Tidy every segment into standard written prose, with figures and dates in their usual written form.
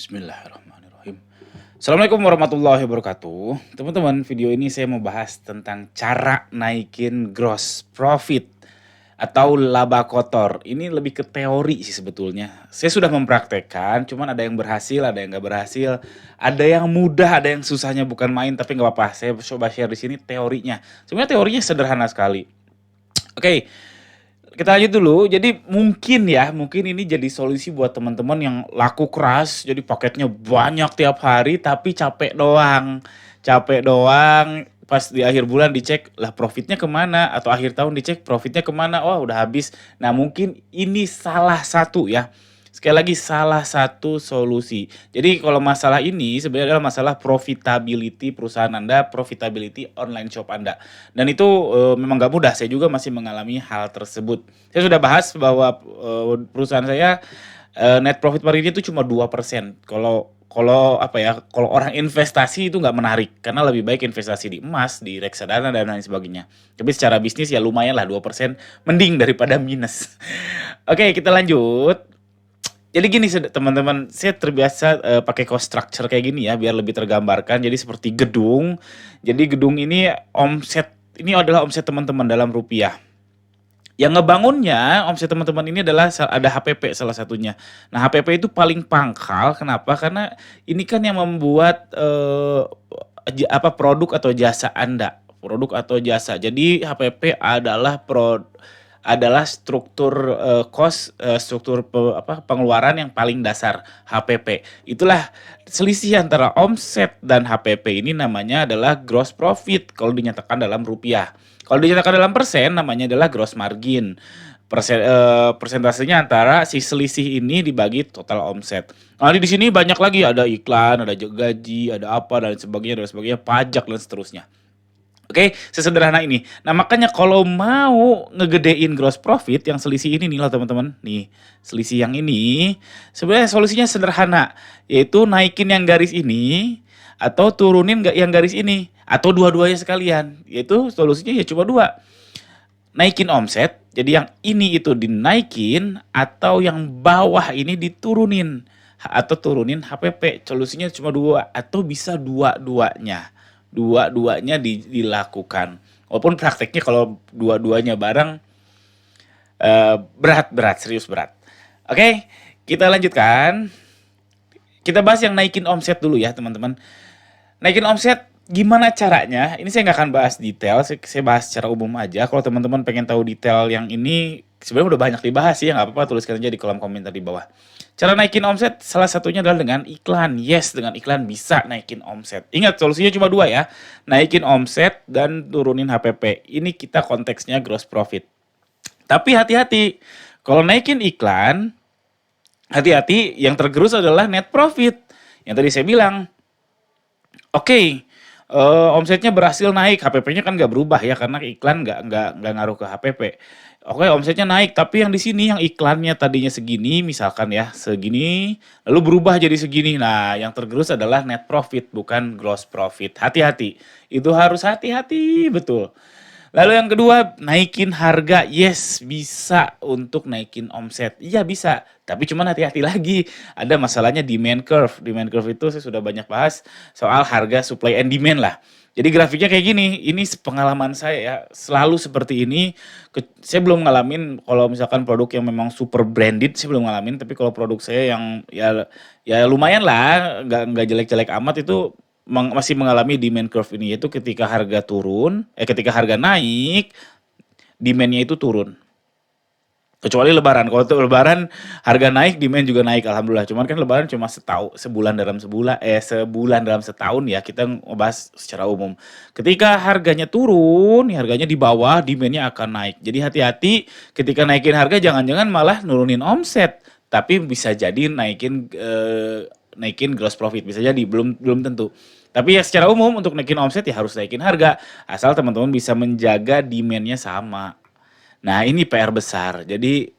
Bismillahirrahmanirrahim. Assalamualaikum warahmatullahi wabarakatuh. Teman-teman, video ini saya mau bahas tentang cara naikin gross profit atau laba kotor. Ini lebih ke teori sih sebetulnya. Saya sudah mempraktekkan, cuman ada yang berhasil, ada yang nggak berhasil, ada yang mudah, ada yang susahnya bukan main, tapi nggak apa-apa. Saya coba share di sini teorinya. Sebenarnya teorinya sederhana sekali. Oke, kita lanjut dulu. Jadi mungkin ini jadi solusi buat teman-teman yang laku keras, jadi paketnya banyak tiap hari tapi capek doang. Capek doang, pas di akhir bulan dicek, lah profitnya kemana? Atau akhir tahun dicek profitnya kemana? Oh udah habis. Nah mungkin ini salah satu ya. Sekali lagi salah satu solusi. Jadi kalau masalah ini sebenarnya adalah masalah profitability perusahaan Anda, profitability online shop Anda. Dan itu memang nggak mudah. Saya juga masih mengalami hal tersebut. Saya sudah bahas bahwa perusahaan saya net profit marginnya itu cuma 2%. Kalau kalau apa ya, kalau orang investasi itu nggak menarik karena lebih baik investasi di emas, di reksadana dan lain sebagainya. Tapi secara bisnis ya lumayan lah 2% mending daripada minus. Oke, kita lanjut. Jadi gini teman-teman, saya terbiasa pakai cost structure kayak gini ya biar lebih tergambarkan. Jadi seperti gedung. Jadi gedung ini ini adalah omset teman-teman dalam rupiah. Yang ngebangunnya omset teman-teman ini adalah ada HPP salah satunya. Nah, HPP itu paling pangkal. Kenapa? Karena ini kan yang membuat produk atau jasa Anda. Produk atau jasa. Jadi HPP adalah struktur struktur pengeluaran yang paling dasar HPP. Itulah selisih antara omset dan HPP ini namanya adalah gross profit kalau dinyatakan dalam rupiah. Kalau dinyatakan dalam persen namanya adalah gross margin. Persentasenya antara si selisih ini dibagi total omset. Nah, di sini banyak lagi, ada iklan, ada gaji, ada apa dan sebagainya, pajak dan seterusnya. Oke, sesederhana ini. Nah, makanya kalau mau ngegedein gross profit yang selisih ini nih loh teman-teman. Nih, selisih yang ini sebenarnya solusinya sederhana, yaitu naikin yang garis ini atau turunin yang garis ini atau dua-duanya sekalian. Yaitu solusinya ya cuma dua. Naikin omset, jadi yang ini itu dinaikin atau yang bawah ini diturunin atau turunin HPP. Solusinya cuma dua atau bisa dua-duanya. Dua-duanya dilakukan. Walaupun prakteknya kalau dua-duanya bareng berat, serius berat. Oke, kita lanjutkan. Kita bahas yang naikin omset dulu ya teman-teman. Naikin omset gimana caranya? Ini saya nggak akan bahas detail, saya bahas secara umum aja. Kalau teman-teman pengen tahu detail yang ini, sebenarnya udah banyak dibahas sih, ya nggak apa-apa, tuliskan aja di kolom komentar di bawah. Cara naikin omset salah satunya adalah dengan iklan. Yes, dengan iklan bisa naikin omset. Ingat, solusinya cuma dua ya. Naikin omset dan turunin HPP. Ini kita konteksnya gross profit. Tapi hati-hati, kalau naikin iklan, hati-hati yang tergerus adalah net profit. Yang tadi saya bilang, oke, omsetnya berhasil naik, HPP-nya kan nggak berubah ya karena iklan nggak ngaruh ke HPP. Oke, omsetnya naik, tapi yang di sini yang iklannya tadinya segini, misalkan ya segini, lalu berubah jadi segini. Nah, yang tergerus adalah net profit, bukan gross profit. Hati-hati, itu harus hati-hati betul. Lalu yang kedua, naikin harga. Yes, bisa untuk naikin omset. Iya bisa, tapi cuman hati-hati lagi. Ada masalahnya demand curve. Demand curve itu saya sudah banyak bahas soal harga supply and demand lah. Jadi grafiknya kayak gini, ini pengalaman saya ya, selalu seperti ini. Saya belum ngalamin kalau misalkan produk yang memang super branded, saya belum ngalamin. Tapi kalau produk saya yang ya lumayan lah, nggak jelek-jelek amat itu masih mengalami demand curve ini, yaitu ketika harga ketika harga naik, demand-nya itu turun. Kecuali lebaran. Kalau untuk lebaran harga naik, demand juga naik alhamdulillah. Cuman kan lebaran cuma sebulan dalam setahun ya. Kita ngebahas secara umum. Ketika harganya turun, harganya di bawah, demand-nya akan naik. Jadi hati-hati ketika naikin harga jangan-jangan malah nurunin omset, tapi bisa jadi naikin gross profit, bisa jadi belum tentu. Tapi ya secara umum untuk naikin omset ya harus naikin harga, asal teman-teman bisa menjaga demand-nya sama. Nah, ini PR besar. Jadi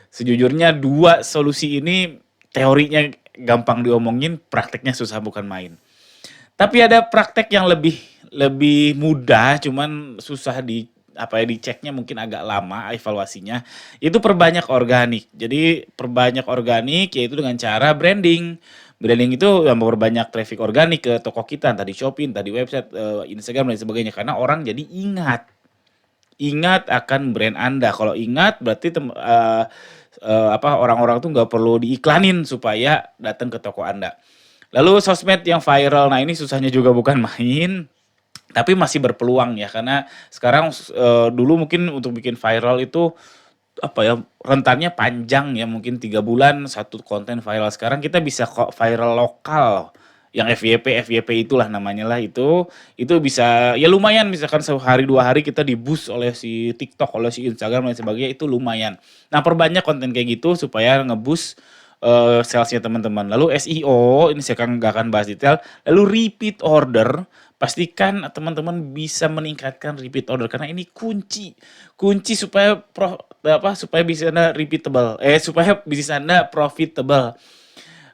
sejujurnya dua solusi ini teorinya gampang diomongin, prakteknya susah bukan main. Tapi ada praktek yang lebih lebih mudah, cuman susah diceknya mungkin agak lama evaluasinya, itu perbanyak organik. Jadi perbanyak organik yaitu dengan cara branding. Branding itu yang memperbanyak traffic organik ke toko kita, entah di Shopee, entah di website, Instagram dan sebagainya karena orang jadi ingat akan brand Anda. Kalau ingat berarti orang-orang tuh nggak perlu diiklanin supaya datang ke toko Anda. Lalu sosmed yang viral, nah ini susahnya juga bukan main, tapi masih berpeluang ya karena sekarang dulu mungkin untuk bikin viral itu rentannya panjang ya mungkin 3 bulan satu konten viral. Sekarang kita bisa kok viral lokal yang FYP itulah namanya lah itu bisa ya lumayan misalkan sehari 2 hari kita di boost oleh si TikTok oleh si Instagram dan sebagainya itu lumayan. Nah perbanyak konten kayak gitu supaya ngeboost salesnya teman-teman. Lalu SEO ini saya nggak akan bahas detail. Lalu repeat order pastikan teman-teman bisa meningkatkan repeat order karena ini kunci supaya supaya bisa Anda repeatable supaya bisnis Anda profitable.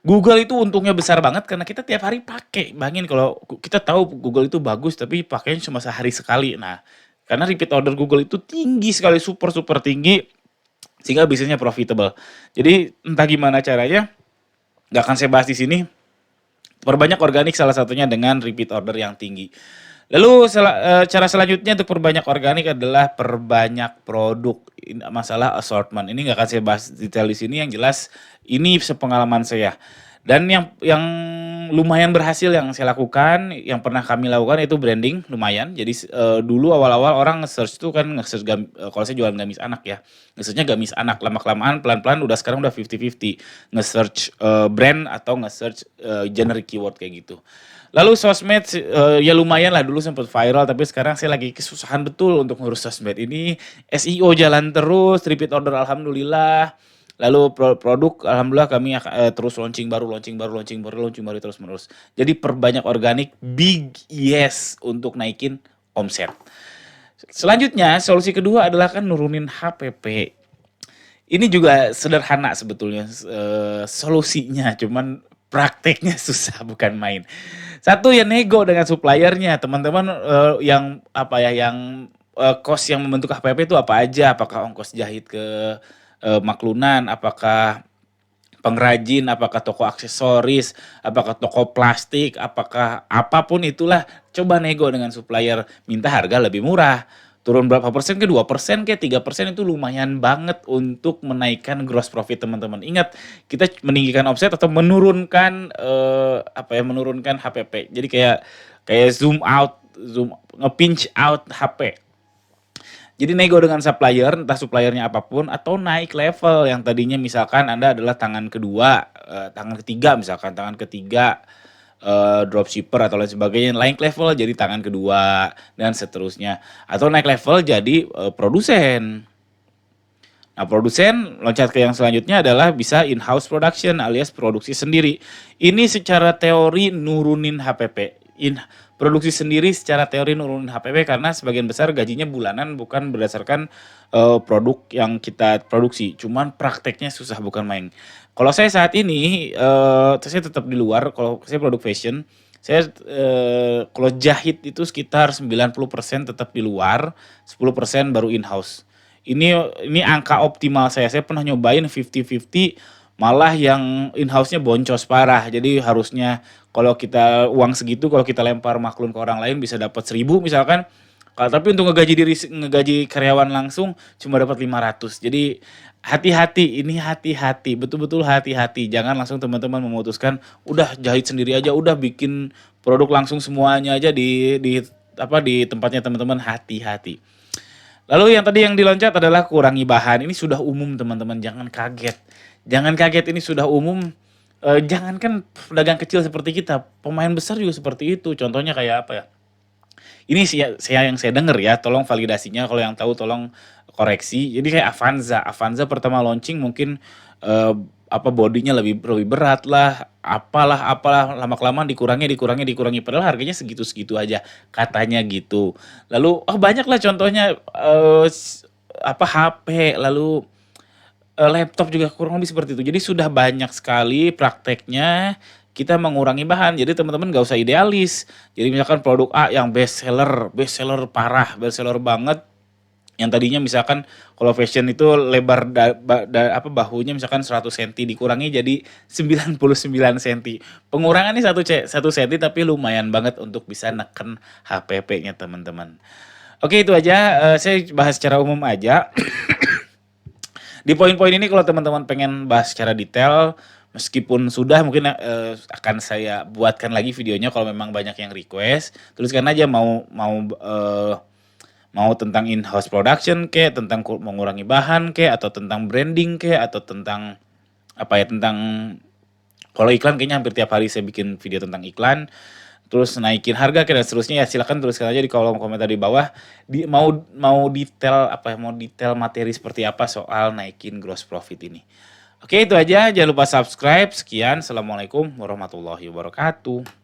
Google itu untungnya besar banget karena kita tiap hari pakai. Bayangin kalau kita tahu Google itu bagus tapi pakainya cuma sehari sekali. Nah, karena repeat order Google itu tinggi sekali, super super tinggi sehingga bisnisnya profitable. Jadi entah gimana caranya, nggak akan saya bahas di sini. Perbanyak organik salah satunya dengan repeat order yang tinggi. Lalu cara selanjutnya untuk perbanyak organik adalah perbanyak produk. Ini masalah assortment. Ini nggak akan saya bahas detail di sini. Yang jelas ini sepengalaman saya. Dan yang lumayan berhasil yang saya lakukan, yang pernah kami lakukan itu branding lumayan. Jadi dulu awal-awal orang nge-search tuh kan kalau saya jualan gamis anak ya. Nge-searchnya gamis anak, lama-kelamaan pelan-pelan sekarang udah 50-50 nge-search brand atau nge-search generic keyword kayak gitu. Lalu sosmed ya lumayan lah dulu sempat viral tapi sekarang saya lagi kesusahan betul untuk ngurus sosmed ini. SEO jalan terus, repeat order alhamdulillah. Lalu produk alhamdulillah kami terus launching baru terus menerus. Jadi perbanyak organik, big yes untuk naikin omset. Selanjutnya solusi kedua adalah kan nurunin HPP. Ini juga sederhana sebetulnya solusinya, cuman prakteknya susah bukan main. Satu ya nego dengan suppliernya, teman-teman yang cost yang membentuk HPP itu apa aja? Apakah ongkos jahit ke maklunan, apakah pengrajin, apakah toko aksesoris, apakah toko plastik, apakah apapun itulah, coba nego dengan supplier, minta harga lebih murah. Turun berapa persen ke 2% ke 3% itu lumayan banget untuk menaikkan gross profit teman-teman. Ingat, kita meninggikan omset atau menurunkan menurunkan HPP. Jadi kayak nge-pinch out HP. Jadi nego dengan supplier, entah suppliernya apapun atau naik level yang tadinya misalkan Anda adalah tangan ketiga dropshipper atau lain sebagainya, naik level jadi tangan kedua dan seterusnya atau naik level jadi produsen. Nah, produsen loncat ke yang selanjutnya adalah bisa in-house production alias produksi sendiri. Ini secara teori nurunin HPP. Produksi sendiri secara teori nurunin HPP karena sebagian besar gajinya bulanan bukan berdasarkan produk yang kita produksi. Cuman prakteknya susah bukan main. Kalau saya saat ini saya tetap di luar. Kalau saya produk fashion, saya kalau jahit itu sekitar 90% tetap di luar, 10% baru in-house. Ini angka optimal saya. Saya pernah nyobain 50-50 malah yang in-house-nya boncos parah. Jadi harusnya kalau kita uang segitu kalau kita lempar maklun ke orang lain bisa dapat 1.000 misalkan. Tapi untuk ngegaji karyawan langsung cuma dapat 500. Jadi hati-hati, betul-betul hati-hati. Jangan langsung teman-teman memutuskan udah jahit sendiri aja, udah bikin produk langsung semuanya aja di tempatnya teman-teman, hati-hati. Lalu yang tadi yang diloncat adalah kurangi bahan. Ini sudah umum teman-teman, jangan kaget. Jangan kaget, ini sudah umum. Jangankan pedagang kecil seperti kita, pemain besar juga seperti itu. Contohnya kayak apa ya? Ini yang saya dengar ya, tolong validasinya kalau yang tahu tolong koreksi. Jadi kayak Avanza pertama launching mungkin bodinya lebih berat lah, apalah lama-kelamaan dikurangi padahal harganya segitu-segitu aja katanya gitu. Lalu banyak lah contohnya HP lalu laptop juga kurang lebih seperti itu. Jadi sudah banyak sekali prakteknya kita mengurangi bahan. Jadi teman-teman nggak usah idealis. Jadi misalkan produk A yang best seller parah, best seller banget, Yang tadinya misalkan kalau fashion itu lebar bahunya misalkan 100 cm dikurangi jadi 99 cm. Pengurangannya 1 cm tapi lumayan banget untuk bisa neken HPP-nya teman-teman. Oke itu aja, saya bahas secara umum aja. Di poin-poin ini kalau teman-teman pengen bahas secara detail, meskipun sudah mungkin akan saya buatkan lagi videonya kalau memang banyak yang request. Tuliskan aja mau tentang in-house production kayak tentang mengurangi bahan kayak atau tentang branding kayak atau tentang apa ya tentang kalau iklan kayaknya hampir tiap hari saya bikin video tentang iklan. Terus naikin harga kayak dan seterusnya ya silakan tuliskan aja di kolom komentar di bawah. Mau detail apa ya, mau detail materi seperti apa soal naikin gross profit ini. Oke, itu aja. Jangan lupa subscribe. Sekian. Assalamualaikum warahmatullahi wabarakatuh.